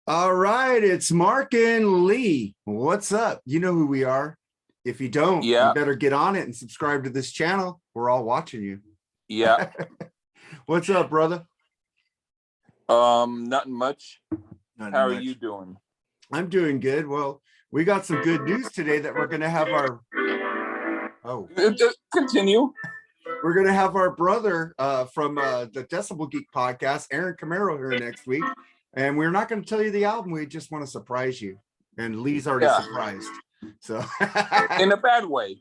All right, it's Mark and Lee. What's up? You know who we are. If you don't, you Yeah, better get on it and subscribe to this channel. We're all watching you. yeah. What's up, brother? Nothing much. Nothing How are you much. doing? I'm doing good. Well, we got some good news today that we're going to have our Just continue. we're going to have our brother from the Decibel Geek podcast, Aaron Camaro, here next week. And we're not going to tell you the album. We just want to surprise you. And Lee's already surprised. So In a bad way.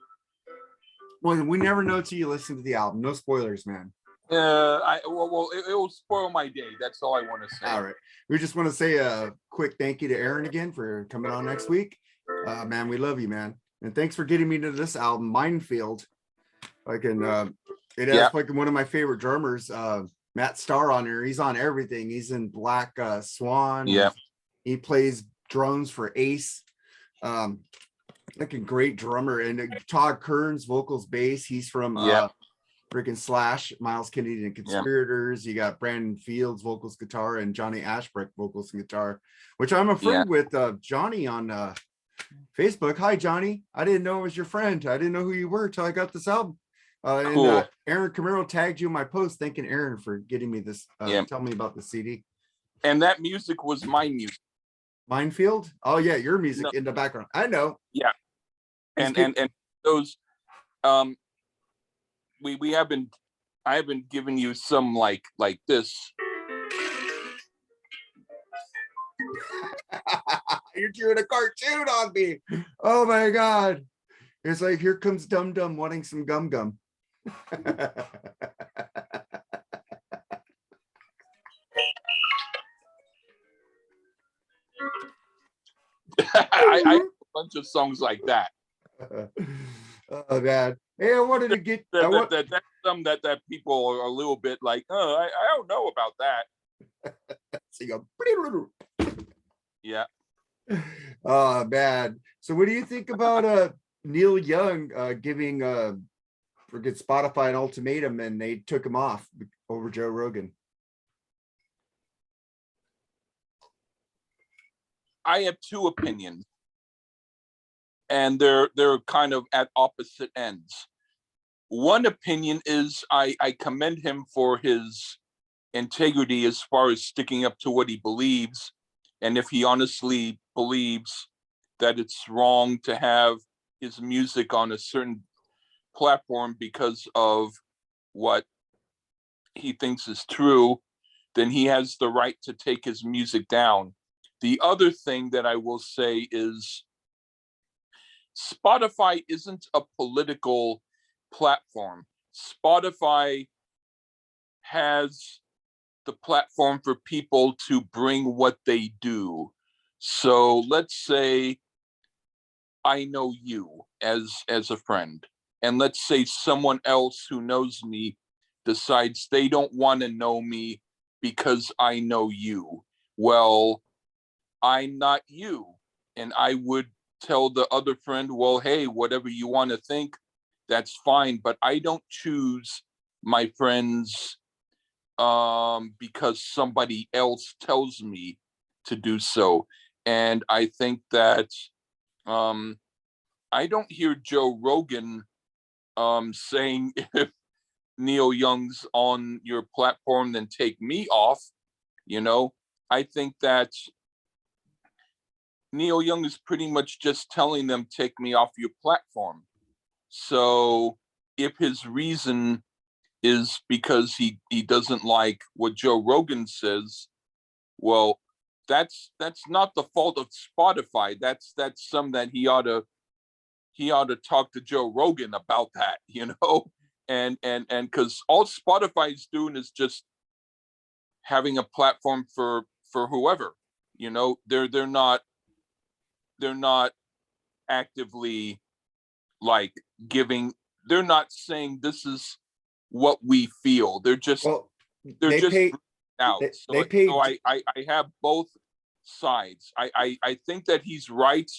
well, we never know till you listen to the album. No spoilers, man. It will spoil my day. That's all I want to say. All right. We just want to say a quick thank you to Aaron again for coming on next week. Man, we love you, man. And thanks for getting me to this album, Minefield. It has like one of my favorite drummers, Matt Starr, on there. He's on everything. He's in Black Swan. Yeah. He plays drums for Ace. Like a great drummer. And Todd Kearns, vocals, bass. He's from freaking Slash, Miles Kennedy and Conspirators. You got Brandon Fields, vocals, guitar, and Johnny Ashbrook, vocals and guitar, which I'm a friend with Johnny on Facebook. Hi, Johnny. I didn't know it was your friend. I didn't know who you were until I got this album. Cool. And Aaron Camaro tagged you in my post, thanking Aaron for getting me this. Tell me about the CD. And that music was my music. Minefield? Oh yeah, your music in the background. I know. Yeah. And those I have been giving you some like this. You're doing a cartoon on me. Oh my god. It's like, here comes Dum Dum wanting some gum gum. I have a bunch of songs like that. Oh man. Hey, I wanted to get that's some that people are a little bit like, oh, I don't know about that. So you go, yeah. Oh man. So what do you think about Neil Young giving forget Spotify an ultimatum and they took him off over Joe Rogan? I have two opinions, and they're kind of at opposite ends. One opinion is I commend him for his integrity as far as sticking up to what he believes, and if he honestly believes that it's wrong to have his music on a certain platform because of what he thinks is true, then he has the right to take his music down. The other thing that I will say is Spotify isn't a political platform. Spotify has the platform for people to bring what they do. So let's say I know you as a friend, and let's say someone else who knows me decides they don't want to know me because I know you. Well, I'm not you. And I would tell the other friend, well, hey, whatever you want to think, that's fine. But I don't choose my friends because somebody else tells me to do so. And I think that I don't hear Joe Rogan saying, if Neil Young's on your platform, then take me off. I think that Neil Young is pretty much just telling them, take me off your platform. So if his reason is because he doesn't like what Joe Rogan says, well, that's not the fault of Spotify. That's some that he ought to talk to Joe Rogan about that, and because all Spotify's doing is just having a platform for whoever, they're not actively like giving, they're not saying this is what we feel. They're just out. So I have both sides. I think that he's right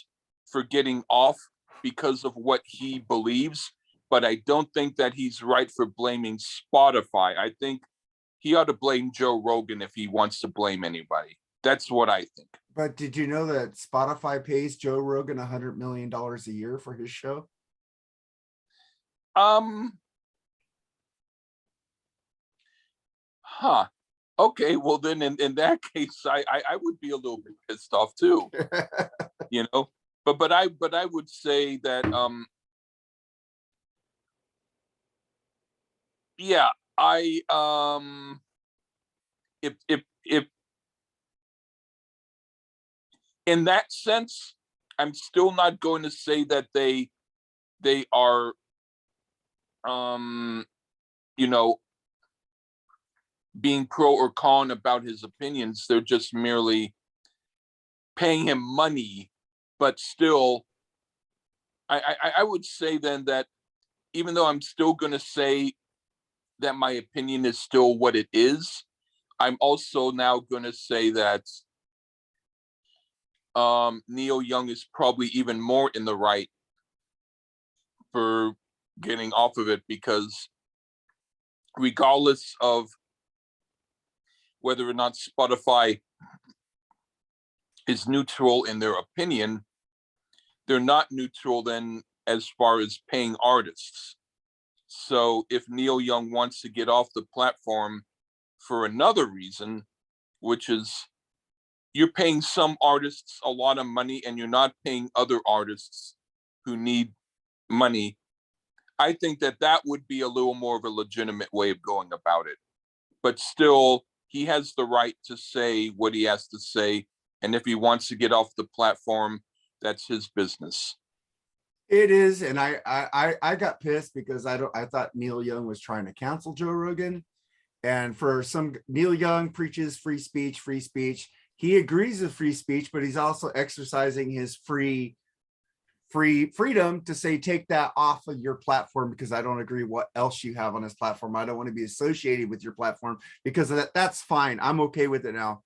for getting off because of what he believes, but I don't think that he's right for blaming Spotify. I think he ought to blame Joe Rogan if he wants to blame anybody. That's what I think. But did you know that Spotify pays Joe Rogan $100 million a year for his show? Huh. Okay, well then in that case, I would be a little bit pissed off too, you know. But I would say that yeah, I if in that sense, I'm still not going to say that they are you know, being pro or con about his opinions. They're just merely paying him money, but still, I would say then that even though I'm still going to say that my opinion is still what it is, I'm also now going to say that Neil Young is probably even more in the right for getting off of it, because regardless of whether or not Spotify is neutral in their opinion, they're not neutral then as far as paying artists. So if Neil Young wants to get off the platform for another reason, which is you're paying some artists a lot of money and you're not paying other artists who need money, I think that that would be a little more of a legitimate way of going about it. But still, he has the right to say what he has to say. And if he wants to get off the platform, that's his business. It is, and I got pissed because I thought Neil Young was trying to cancel Joe Rogan. And for some, Neil Young preaches free speech, free speech. He agrees with free speech, but he's also exercising his freedom to say, take that off of your platform because I don't agree what else you have on this platform. I don't want to be associated with your platform because of that. That's fine. I'm okay with it now.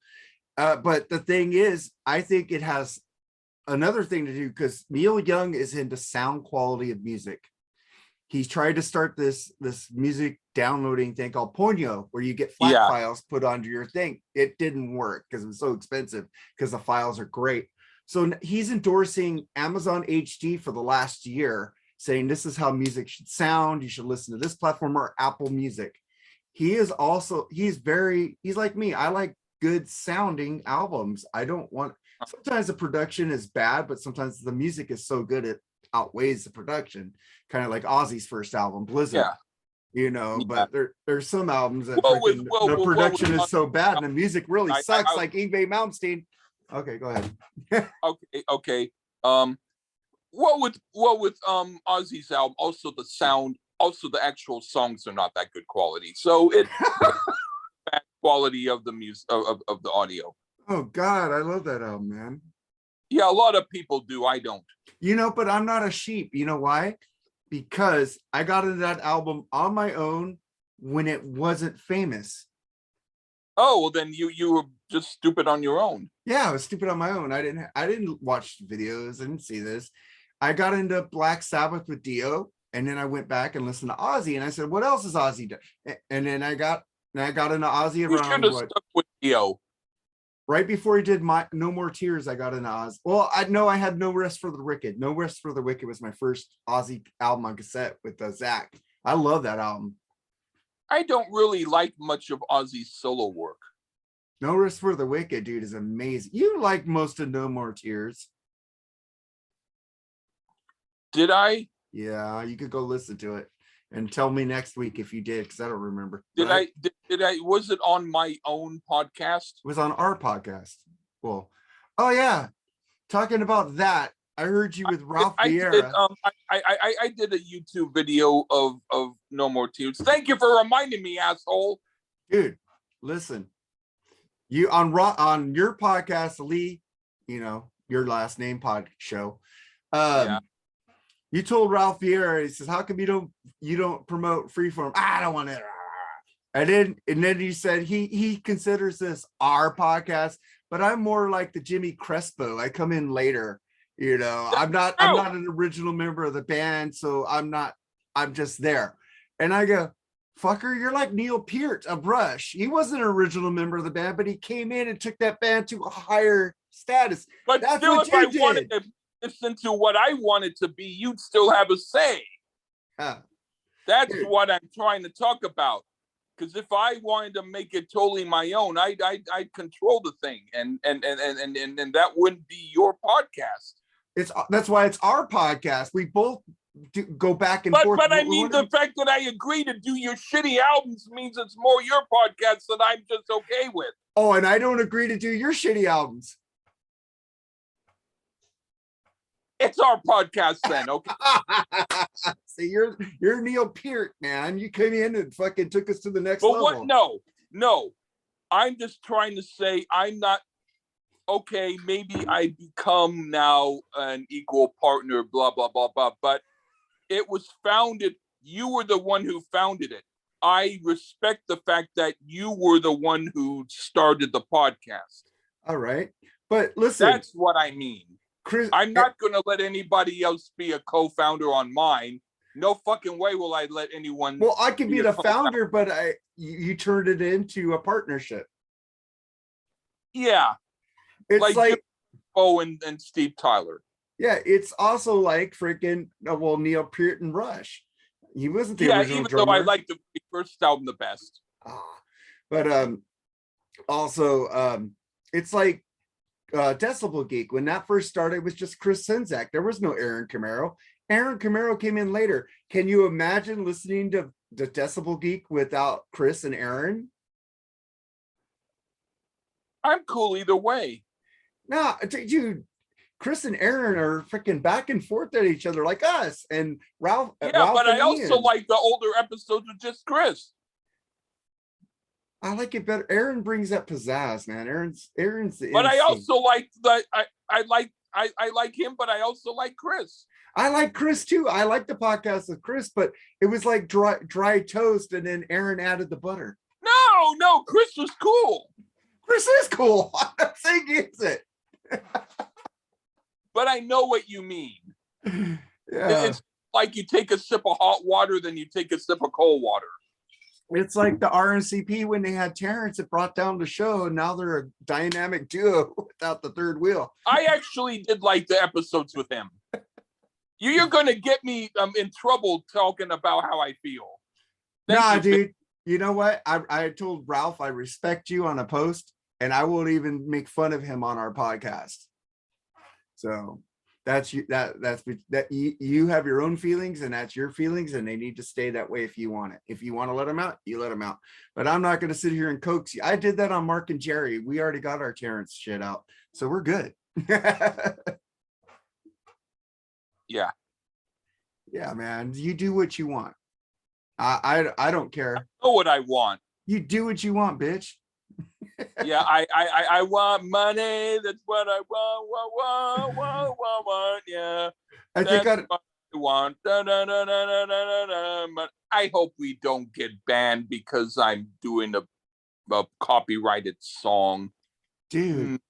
But the thing is, I think it has another thing to do because Neil Young is into sound quality of music. He's tried to start this music downloading thing called Ponyo, where you get FLAC files put onto your thing. It didn't work because it was so expensive because the files are great. So he's endorsing Amazon HD for the last year, saying this is how music should sound. You should listen to this platform or Apple Music. He is also, he's like me. I like good sounding albums. I don't want, sometimes the production is bad, but sometimes the music is so good it outweighs the production, kind of like Ozzy's first album, Blizzard. You know, but there's some albums that the production is so bad and the music really sucks, like Yngwie Malmsteen. Okay, go ahead. Okay. What with Ozzy's album, also the sound, also the actual songs are not that good quality. So it bad quality of the music of the audio. Oh God, I love that album, man. Yeah, a lot of people do. I don't. You know, but I'm not a sheep. You know why? Because I got into that album on my own when it wasn't famous. Oh, well then you were just stupid on your own. Yeah, I was stupid on my own. I didn't watch videos. I didn't see this. I got into Black Sabbath with Dio, and then I went back and listened to Ozzy, and I said, "What else is Ozzy done?" And then I got into Ozzy around stuck with Dio. Right before he did my No More Tears, I got into Oz. Well, I know I had No Rest for the Wicked. No Rest for the Wicked was my first Ozzy album on cassette with Zach. I love that album. I don't really like much of Ozzy's solo work. No Rest for the Wicked, dude, is amazing. You like most of No More Tears. Did I? Yeah, you could go listen to it and tell me next week if you did, because I don't remember. Did I? Was it on my own podcast? It was on our podcast. Well, oh yeah, talking about that, I heard you with Ralph Vieira. I did a YouTube video of No More Tears. Thank you for reminding me, asshole. Dude, listen. You on your podcast, Lee, you know, your last name pod show. You told Ralph Vieira, he says, how come you don't promote Freeform? I don't want it. And then he said he considers this our podcast, but I'm more like the Jimmy Crespo. I come in later, you know. I'm not an original member of the band, so I'm just there. And I go, fucker, you're like Neil Peart of Rush. He wasn't an original member of the band, but he came in and took that band to a higher status. But That's still, what if I you wanted did. to listen to what I wanted to be, you'd still have a say. That's Dude. what I'm trying to talk about. Because if I wanted to make it totally my own, I'd control the thing, and that wouldn't be your podcast. That's why it's our podcast. We both go back and forth. But I mean, the fact that I agree to do your shitty albums means it's more your podcast that I'm just okay with. Oh, and I don't agree to do your shitty albums. It's our podcast then, okay? See, you're Neil Peart, man. You came in and fucking took us to the next level. What? No. I'm just trying to say I'm not okay. Maybe I become now an equal partner, blah blah blah blah. But it was founded. You were the one who founded it. I respect the fact that you were the one who started the podcast. All right, but listen, that's what I mean. Chris, I'm not going to let anybody else be a co-founder on mine. No fucking way will I let anyone. Well, I can be the founder, but you turned it into a partnership. Yeah, it's like Bo and Steve Tyler. Yeah, it's also like freaking Neil Peart and Rush. He wasn't the original even drummer. though I liked the first album the best. But also it's like Decibel Geek. When that first started, it was just Chris Czynszak. There was no Aaron Camaro. Aaron Camaro came in later. Can you imagine listening to the Decibel Geek without Chris and Aaron? I'm cool either way. No, dude, Chris and Aaron are freaking back and forth at each other like us and Ralph. Yeah, Ralph but I Ian. also like the older episodes with just Chris. I like it better. Aaron brings that pizzazz, man. Aaron's the But MC. I also like that. I like him, but I also like Chris. I like Chris too. I like the podcast with Chris, but it was like dry toast, and then Aaron added the butter. No, Chris was cool. Chris is cool. I'm not saying he isn't. But I know what you mean. Yeah. It's like you take a sip of hot water, then you take a sip of cold water. It's like the RNCP when they had Terrence, it brought down the show. And now they're a dynamic duo without the third wheel. I actually did like the episodes with him. You're going to get me in trouble talking about how I feel. Dude. You know what? I told Ralph I respect you on a post, and I won't even make fun of him on our podcast. So that's you. That's you have your own feelings, and that's your feelings, and they need to stay that way if you want it. If you want to let them out, you let them out. But I'm not going to sit here and coax you. I did that on Mark and Jerry. We already got our Terrence shit out, so we're good. Yeah. Yeah, man. You do what you want. I don't care. I know what I want. You do what you want, bitch. Yeah, I want money. That's what I want. Yeah. I think I want. But I hope we don't get banned because I'm doing a copyrighted song. Dude.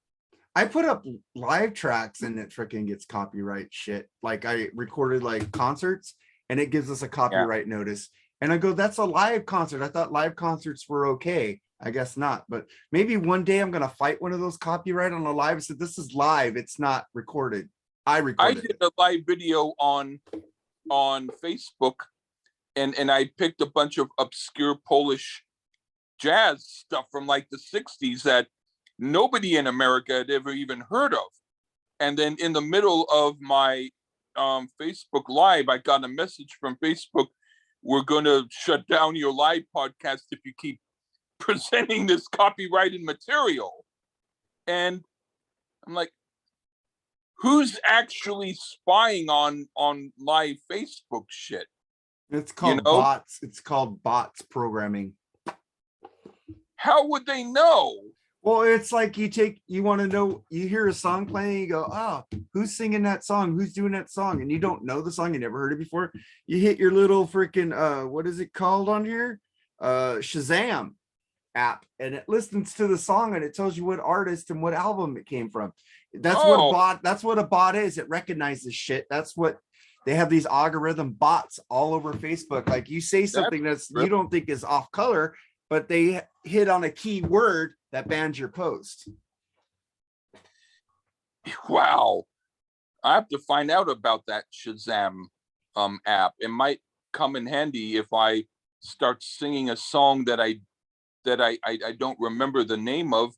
I put up live tracks and it freaking gets copyright shit. Like I recorded like concerts and it gives us a copyright notice. And I go, that's a live concert. I thought live concerts were okay. I guess not. But maybe one day I'm going to fight one of those copyright on a live. I said, this is live. It's not recorded. I did a live video on Facebook and I picked a bunch of obscure Polish jazz stuff from like the 60s that nobody in America had ever even heard of. And then in the middle of my Facebook Live, I got a message from Facebook. We're going to shut down your live podcast if you keep presenting this copyrighted material. And I'm like, who's actually spying on live Facebook shit? It's called bots. It's called bots programming. How would they know? Well, it's like you want to know, you hear a song playing, you go, oh, who's singing that song? Who's doing that song? And you don't know the song, you never heard it before. You hit your little freaking, what is it called on here? Shazam app, and it listens to the song and it tells you what artist and what album it came from. That's what a bot is. It recognizes shit. That's what they have, these algorithm bots all over Facebook. Like you say something you don't think is off color, but they hit on a key word that bans your post. Wow. I have to find out about that Shazam app. It might come in handy if I start singing a song that I don't remember the name of,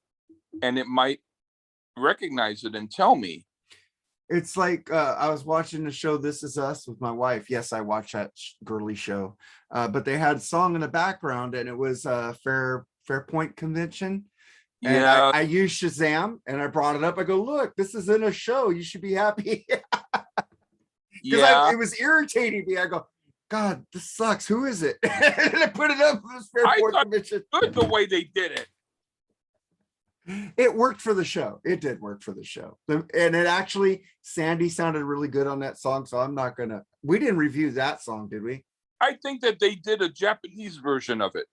and it might recognize it and tell me. It's like I was watching the show This Is Us with my wife. Yes, I watch that girly show. But they had a song in the background, and it was a Fairpoint convention. And Yeah, I used Shazam, and I brought it up. I go, look, this is in a show. You should be happy. Because it was irritating me. I go, God, this sucks. Who is it? And I put it up for this Fairpoint convention. Good the way they did it. It worked for the show. It did work for the show. And it actually, Sandy sounded really good on that song. So I'm not gonna, we didn't review that song, did we? I think that they did a Japanese version of it.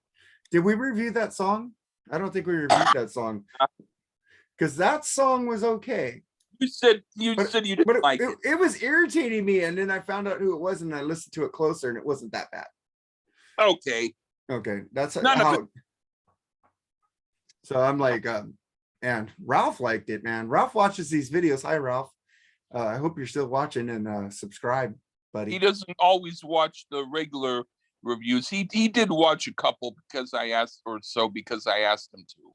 Did we review that song? I don't think we reviewed that song. Because that song was okay. You said you didn't like it. It was irritating me. And then I found out who it was, and I listened to it closer, and it wasn't that bad. Okay. Okay. That's None of it. So I'm like, and Ralph liked it, man. Ralph watches these videos. Hi, Ralph. I hope you're still watching, and subscribe, buddy. He doesn't always watch the regular reviews. He did watch a couple because I asked him to.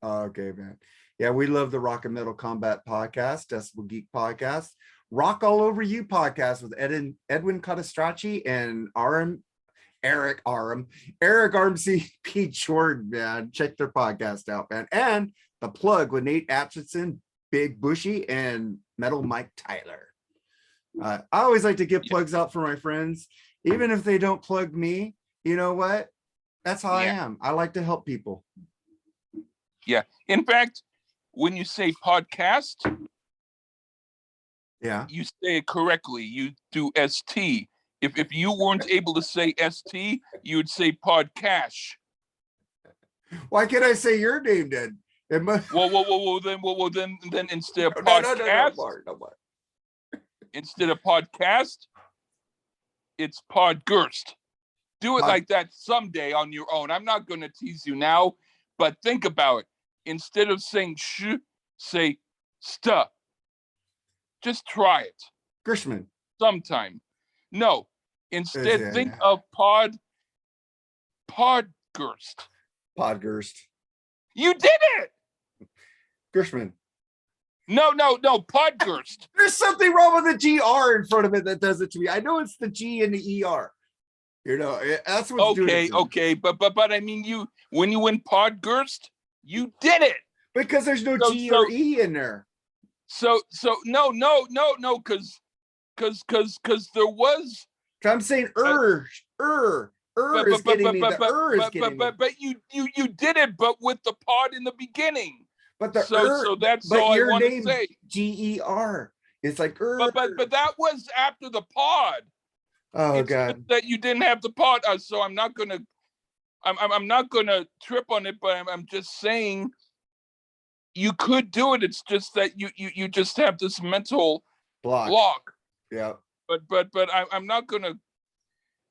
Okay, man. Yeah, we love the Rock and Metal Combat podcast, Decibel Geek podcast, Rock All Over You podcast with Edwin Catastracci and Eric RMCP Jordan, man. Check their podcast out, man. And The Plug with Nate Atchison, Big Bushy, and Metal Mike Tyler. I always like to give plugs out for my friends, even if they don't plug me. You know what? That's how I am. I like to help people. Yeah. In fact, when you say podcast, you say it correctly. You do ST. If you weren't able to say ST, you would say podcast. Why can't I say your name then? Well, then instead of podcast, no. Instead of podcast, it's Podgurst. Do it like that someday on your own. I'm not going to tease you now, but think about it. Instead of saying sh, say sta. Just try it. Gershman. Sometime. No. Instead, think of Podgurst. Podgurst. You did it. Gershman. No, Podgurst. There's something wrong with the GR in front of it that does it to me. I know it's the G and the ER. You know, that's what's doing it. Okay, but I mean, when you went Podgurst, you did it. Because there's no G or E in there. So no, because there was. I'm saying is getting me. The is getting me. But you did it, but with the pod in the beginning. But the so that's all I want to say. GER. It's like But that was after the pod. Oh, it's God. That you didn't have the pod, so I'm not gonna trip on it, but I'm just saying you could do it. It's just that you just have this mental block. Yeah. But I'm not gonna.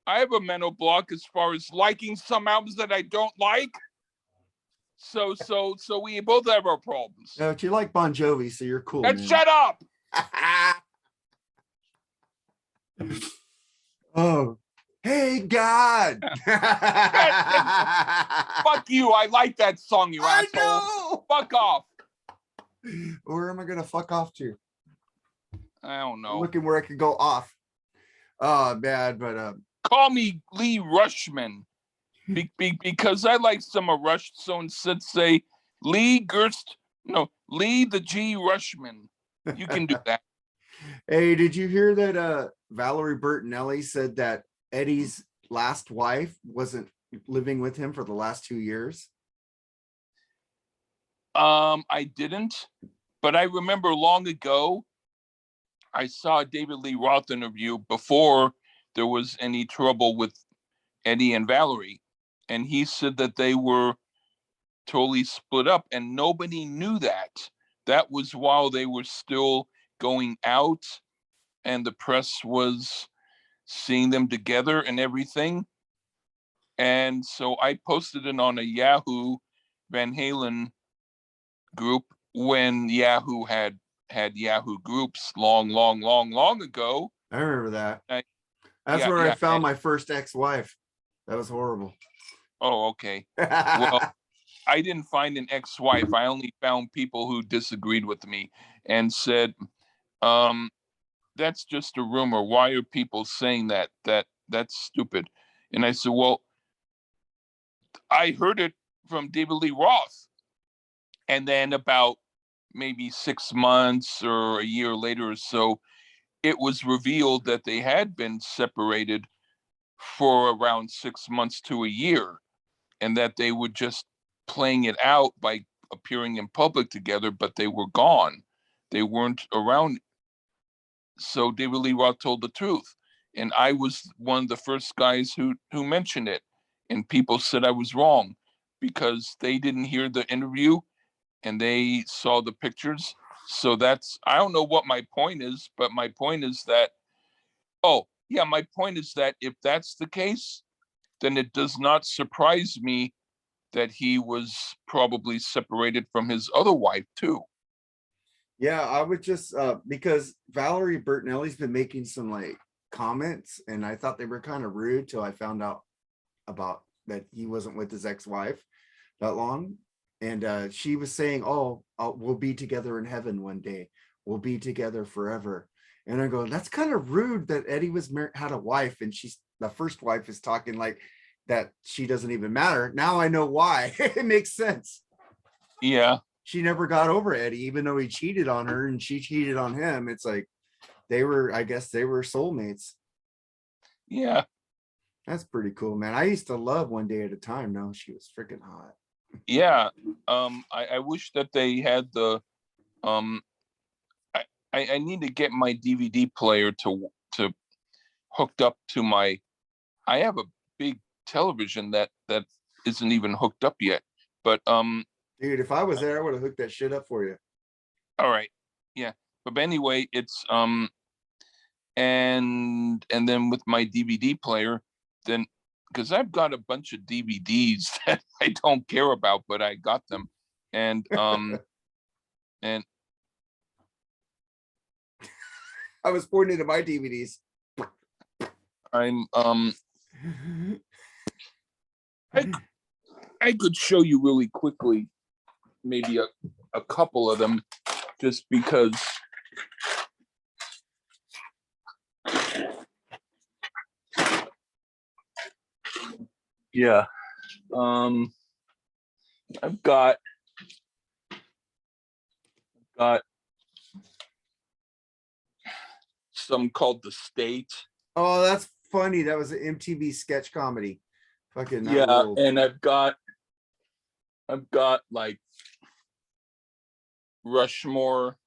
I have a mental block as far as liking some albums that I don't like. So we both have our problems. No, but you like Bon Jovi, so you're cool. And shut up. Oh, hey God. Fuck you. I like that song, you asshole. Know. Fuck off. Where am I gonna fuck off to? I don't know. I'm looking where I could go off. Oh, bad, but call me Lee Rushman. Because I like some of Rush, so instead say Lee the G Rushman. You can do that. Hey, did you hear that Valerie Bertinelli said that Eddie's last wife wasn't living with him for the last 2 years? I didn't, but I remember long ago I saw a David Lee Roth interview before there was any trouble with Eddie and Valerie. And he said that they were totally split up, and nobody knew that. That was while they were still going out, and the press was seeing them together and everything. And so I posted it on a Yahoo Van Halen group when Yahoo had had Yahoo groups long ago. I remember that. I- That's yeah, where I yeah, found and- my first ex-wife. That was horrible. Oh, okay. Well, I didn't find an ex-wife. I only found people who disagreed with me and said, that's just a rumor. Why are people saying that? That's stupid. And I said, well, I heard it from David Lee Roth. And then about maybe 6 months or a year later or so, it was revealed that they had been separated for around 6 months to a year, and that they were just playing it out by appearing in public together, but they were gone. They weren't around. So David Lee Roth told the truth. And I was one of the first guys who mentioned it. And people said I was wrong because they didn't hear the interview and they saw the pictures. So that's, I don't know what my point is, but my point is that, oh, yeah, my point is that if that's the case, then it does not surprise me that he was probably separated from his other wife too. Yeah, I would just because Valerie Bertinelli's been making some like comments, and I thought they were kind of rude till I found out about that he wasn't with his ex-wife that long. And she was saying, oh, we'll be together in heaven one day. We'll be together forever. And I go, that's kind of rude that Eddie was had a wife, and she's the first wife is talking like that she doesn't even matter. Now I know why. It makes sense. Yeah. She never got over Eddie, even though he cheated on her and she cheated on him. It's like I guess they were soulmates. Yeah. That's pretty cool, man. I used to love One Day at a Time. No, she was freaking hot. Yeah. I wish that they had the um I need to get my DVD player to hooked up to my, I have a big television that isn't even hooked up yet. But Dude, if I was there, I would have hooked that shit up for you. all right. Yeah. But anyway, it's and then with my DVD player, then because I've got a bunch of DVDs that I don't care about, but I got them. And and I was pointing to my DVDs. I'm I could show you really quickly maybe a couple of them just because yeah. I've got some called The State. Oh, that's funny. That was an MTV sketch comedy. Fucking that Yeah, ruled. and I've got like Rushmore.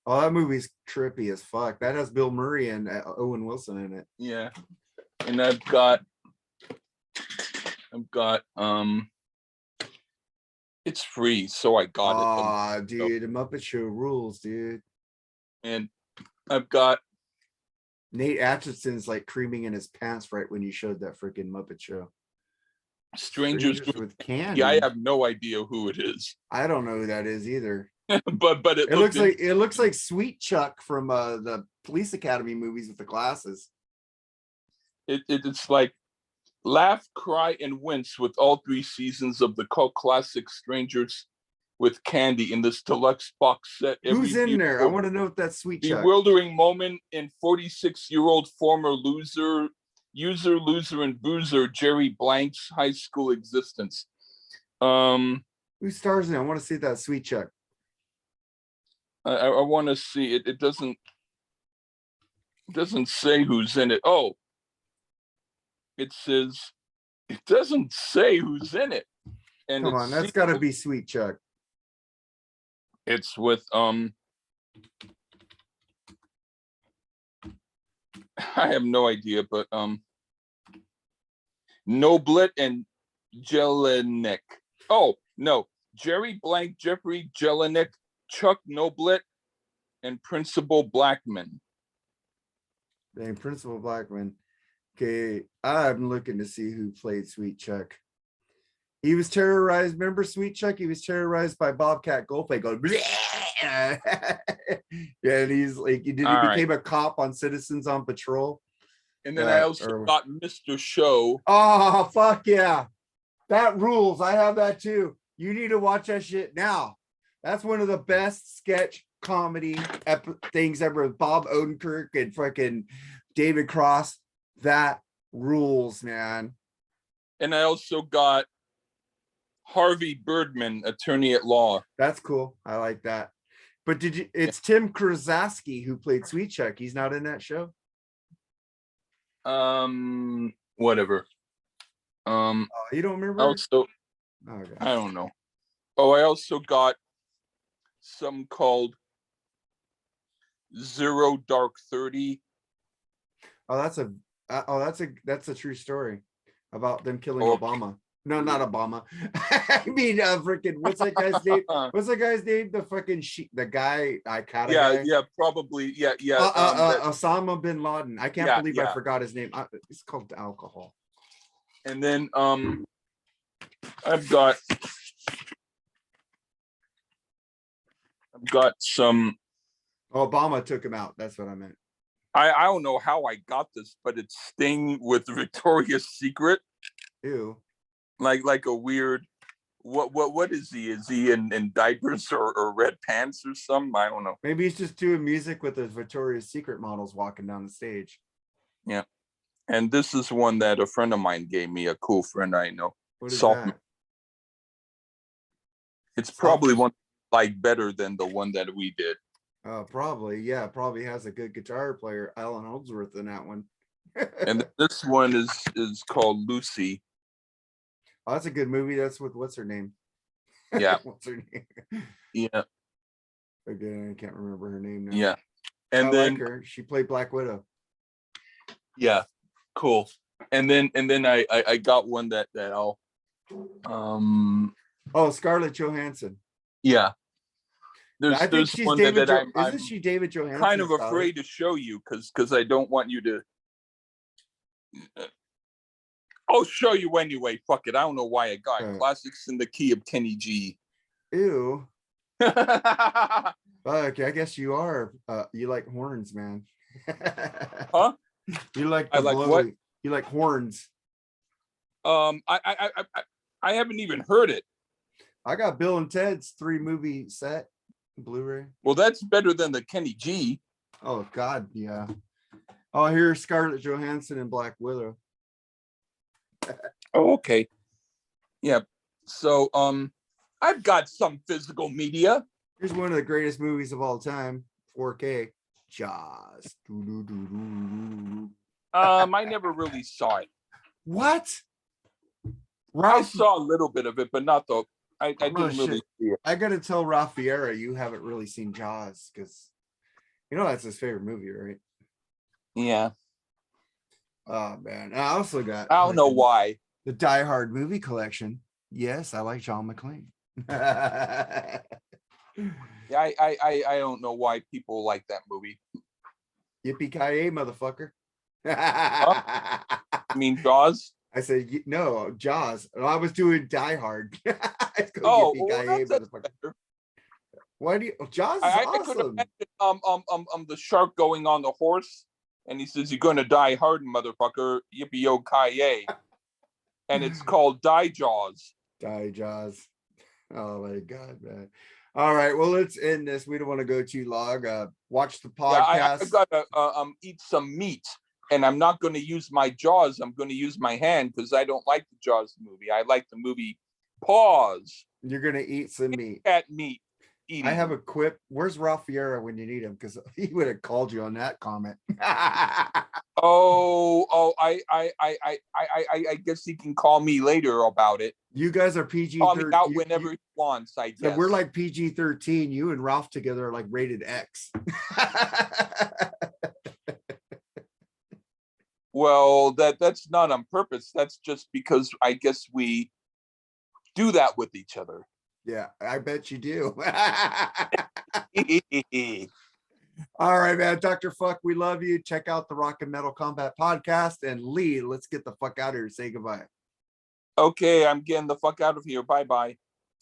Oh, that movie's trippy as fuck. That has Bill Murray and Owen Wilson in it. Yeah. And I've got it's free, so I got it. Ah, dude, the Muppet Show rules, dude. And I've got Nate Atchison's like creaming in his pants right when you showed that freaking Muppet Show. Strangers with Candy. Yeah, I have no idea who it is. I don't know who that is either. but it looks like Sweet Chuck from the Police Academy movies with the glasses. It's like laugh, cry, and wince with all 3 seasons of the cult classic Strangers with Candy in this deluxe box set. Who's in there? I want to know if that's Sweet Chuck. Bewildering moment in 46-year-old former loser, and boozer Jerry Blank's high school existence. Who stars in it? I want to see that Sweet Chuck. I want to see it. It doesn't say who's in it. Oh, it says it doesn't say who's in it. And come on, that's got to be Sweet Chuck. It's with I have no idea, but Noblet and Jelinek. Oh no, Jerry Blank, Jeffrey Jelinek, Chuck Noblet, and Principal Blackman. Dang, Principal Blackman. Okay, I'm looking to see who played Sweet Chuck. He was terrorized. Remember Sweet Chuck? He was terrorized by Bobcat Goldthwait going Yeah, and he's like, he All right. became a cop on Citizens on Patrol. And then I also got Mr. Show. Oh, fuck yeah. That rules. I have that too. You need to watch that shit now. That's one of the best sketch comedy things ever. Bob Odenkirk and fucking David Cross. That rules, man. And I also got Harvey Birdman, Attorney at Law. That's cool. I like that. But it's Tim Krasaski who played Sweet Chuck. He's not in that show. Whatever. You don't remember? Also, okay. I don't know. Oh, I also got some called Zero Dark 30. Oh, that's a true story about them killing Obama. No, not Obama. I mean, freaking, what's that guy's name? What's that guy's name? The fucking the guy, Yeah, probably. Yeah. Osama bin Laden. I can't believe I forgot his name. It's called alcohol. And then I've got some. Obama took him out. That's what I meant. I don't know how I got this, but it's Sting with Victoria's Secret. Ew. Like a weird. What is he? Is he in diapers or red pants or something? I don't know. Maybe he's just doing music with his Victoria's Secret models walking down the stage. Yeah. And this is one that a friend of mine gave me, a cool friend I know. What is that? It's probably one like better than the one that we did. Probably. Yeah, probably has a good guitar player, Alan Holdsworth, in that one. And this one is called Lucy. Oh, that's a good movie. That's with what's her name? Yeah. What's her name? Yeah. Again, I can't remember her name now. Yeah. And I then like her. She played Black Widow. Yeah, cool. And then I got one that I'll Scarlett Johansson. Yeah. I think there's she's one David. that Isn't she David Johansson? Kind of afraid to show you because I don't want you to. I'll show you anyway. Fuck it. I don't know why I got Classics in the Key of Kenny G. Ew. Okay, I guess you are. You like horns, man. Huh? You like I like what? You like horns. I haven't even heard it. I got Bill and Ted's 3-movie set Blu-ray. Well, that's better than the Kenny G. Oh God, yeah. Oh, here's Scarlett Johansson and Black Widow. Oh, okay. Yeah. So I've got some physical media. Here's one of the greatest movies of all time, 4K. Jaws. I never really saw it. What? I saw a little bit of it, but not the. I didn't really see it. I gotta tell Ralph Vieira you haven't really seen Jaws because you know that's his favorite movie, right? Yeah. Oh man, I also got. I don't know why. The Die Hard movie collection. Yes, I like John McClane. Yeah, I don't know why people like that movie. Yippee-ki-yay, motherfucker. I mean Jaws? I said, no, Jaws. I was doing Die Hard. Well, that's better. Why do you, Jaws is I awesome. could imagine the shark going on the horse, and he says, "You're gonna die hard, motherfucker, yippee-yo-ki-yay." And it's called Die Jaws. Die Jaws. Oh my God, man. All right, well, let's end this. We don't want to go too long. Watch the podcast. Yeah, I gotta eat some meat, and I'm not going to use my jaws. I'm going to use my hand because I don't like the Jaws movie. I like the movie Pause. You're going to eat some meat. Cat meat. Eating. I have a quip. Where's Ralph Vieira when you need him? Because he would have called you on that comment. I guess he can call me later about it. You guys are PG-13. Call me out whenever he wants, I guess. So we're like PG-13. You and Ralph together are like rated X. Well, that's not on purpose. That's just because I guess we do that with each other. Yeah, I bet you do. All right, man. Dr. Fuck, we love you. Check out the Rock and Metal Combat podcast. And Lee, let's get the fuck out of here. Say goodbye. Okay, I'm getting the fuck out of here. Bye-bye.